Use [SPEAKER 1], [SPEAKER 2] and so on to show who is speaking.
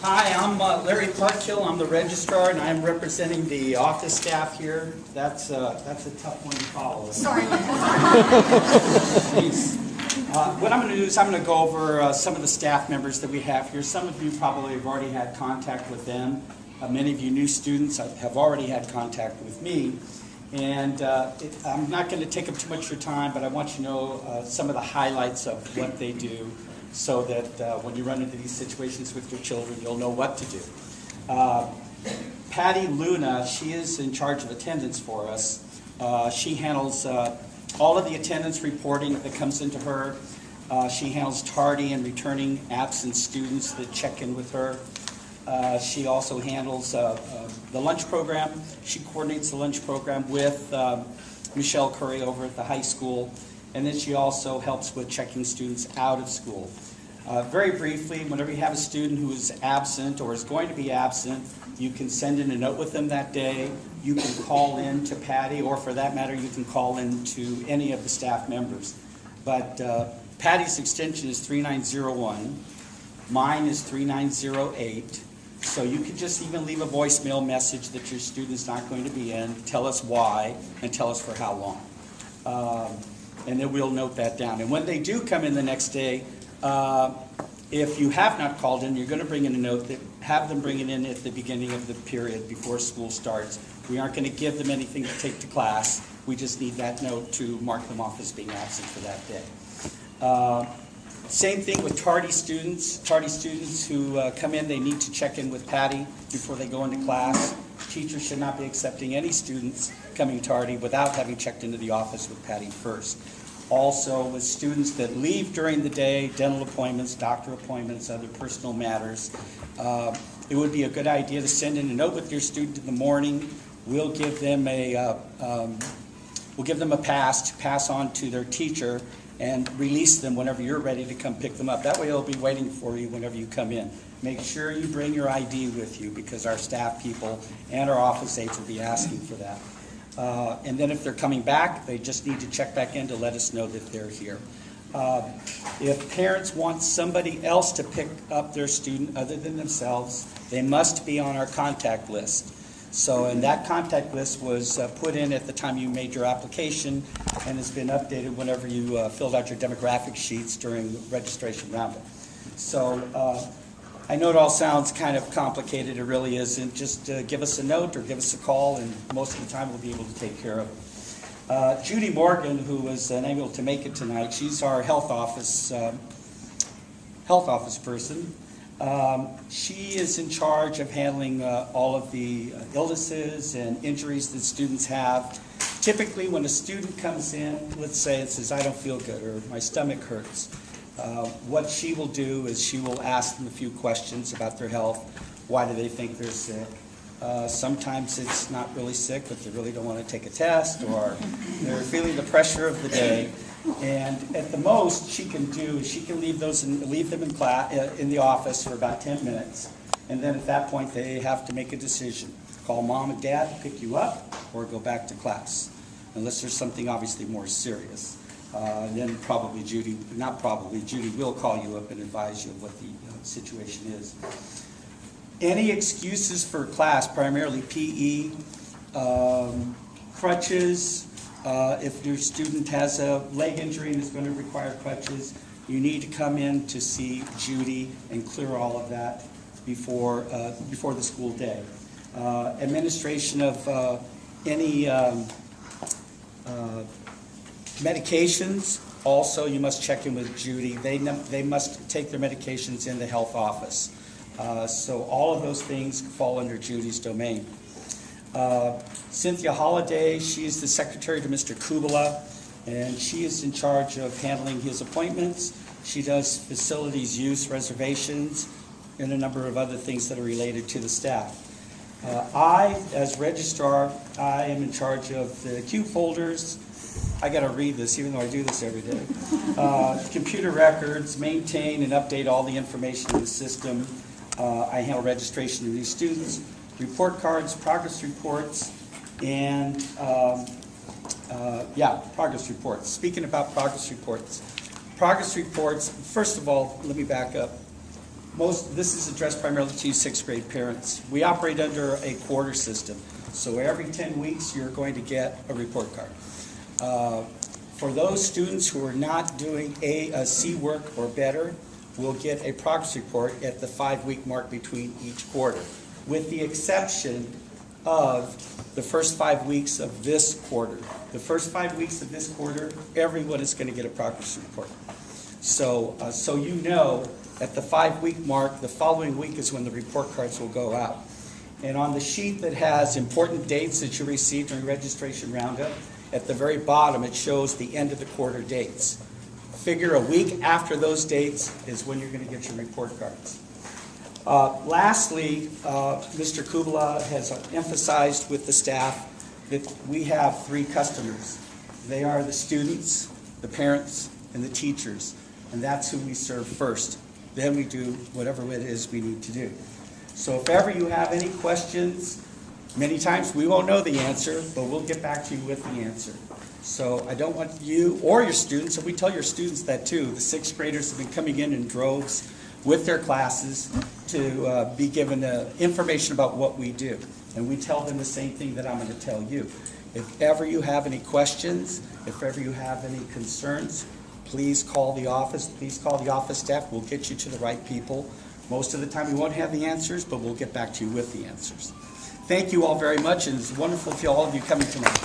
[SPEAKER 1] Hi, I'm Larry Parkhill. I'm the registrar, and I'm representing the office staff here. That's a tough one to follow.
[SPEAKER 2] Sorry.
[SPEAKER 1] What I'm going to do is I'm going to go over some of the staff members that we have here. Some of you probably have already had contact with them. Many of you new students have already had contact with me. And I'm not going to take up too much of your time, but I want you to know some of the highlights of what they do, so that when you run into these situations with your children, you'll know what to do. Patty Luna, she is in charge of attendance for us. She handles all of the attendance reporting that comes into her. She handles tardy and returning absent students that check in with her. She also handles the lunch program. She coordinates the lunch program with Michelle Curry over at the high school. And then she also helps with checking students out of school. Very briefly, whenever you have a student who is absent or is going to be absent, you can send in a note with them that day. You can call in to Patty, or for that matter, you can call in to any of the staff members. But Patty's extension is 3901. Mine is 3908. So you can just even leave a voicemail message that your student's not going to be in, tell us why, and tell us for how long. And then we'll note that down. And when they do come in the next day, if you have not called in, you're going to bring in a note that have them bring it in at the beginning of the period before school starts. We aren't going to give them anything to take to class. We just need that note to mark them off as being absent for that day. Same thing with tardy students. Tardy students who come in, they need to check in with Patty before they go into class. Teachers should not be accepting any students coming tardy without having checked into the office with Patty first. Also, with students that leave during the day, dental appointments, doctor appointments, other personal matters, it would be a good idea to send in a note with your student in the morning. We'll give them a pass to pass on to their teacher and release them whenever you're ready to come pick them up. That way they'll be waiting for you whenever you come in. Make sure you bring your ID with you, because our staff people and our office aides will be asking for that. And then if they're coming back, they just need to check back in to let us know that they're here. If parents want somebody else to pick up their student other than themselves, they must be on our contact list. So, and that contact list was put in at the time you made your application and has been updated whenever you filled out your demographic sheets during the registration roundup. So, I know it all sounds kind of complicated. It really isn't. Just give us a note or give us a call, and most of the time we'll be able to take care of it. Judy Morgan, who was unable to make it tonight, she's our health office person. She is in charge of handling all of the illnesses and injuries that students have. Typically, when a student comes in, let's say it says, "I don't feel good," or "My stomach hurts," what she will do is she will ask them a few questions about their health. Why do they think they're sick? Sometimes it's not really sick, but they really don't want to take a test, or they're feeling the pressure of the day. And at the most she can do is she can leave them in class in the office for about 10 minutes, and then at that point they have to make a decision: call mom and dad to pick you up, or go back to class, unless there's something obviously more serious. Then probably Judy will call you up and advise you of what the situation is. Any excuses for class, primarily PE, crutches. If your student has a leg injury and is going to require crutches, you need to come in to see Judy and clear all of that before the school day. Administration of any medications, also you must check in with Judy. They must take their medications in the health office. So all of those things fall under Judy's domain. Cynthia Holliday, she is the secretary to Mr. Kubala, and she is in charge of handling his appointments. She does facilities use reservations and a number of other things that are related to the staff. I, as registrar, I am in charge of the Q folders. I got to read this, even though I do this every day. Computer records, maintain and update all the information in the system. I handle registration of new students, report cards, progress reports, and progress reports. Speaking about progress reports, first of all, let me back up. This is addressed primarily to you sixth grade parents. We operate under a quarter system. So every 10 weeks, you're going to get a report card. For those students who are not doing A, C work or better, we'll get a progress report at the 5-week mark between each quarter, with the exception of the first 5 weeks of this quarter. The first 5 weeks of this quarter, everyone is going to get a progress report. So you know, at the 5-week mark, the following week is when the report cards will go out. And on the sheet that has important dates that you received during registration roundup, at the very bottom it shows the end of the quarter dates. Figure a week after those dates is when you're going to get your report cards. Lastly, Mr. Kubala has emphasized with the staff that we have 3 customers. They are the students, the parents, and the teachers. And that's who we serve first. Then we do whatever it is we need to do. So if ever you have any questions, many times we won't know the answer, but we'll get back to you with the answer. So I don't want you or your students, and we tell your students that too, the 6th graders have been coming in droves with their classes to be given information about what we do. And we tell them the same thing that I'm going to tell you. If ever you have any questions, if ever you have any concerns, please call the office. Please call the office staff. We'll get you to the right people. Most of the time we won't have the answers, but we'll get back to you with the answers. Thank you all very much, and it's wonderful to see all of you coming tonight.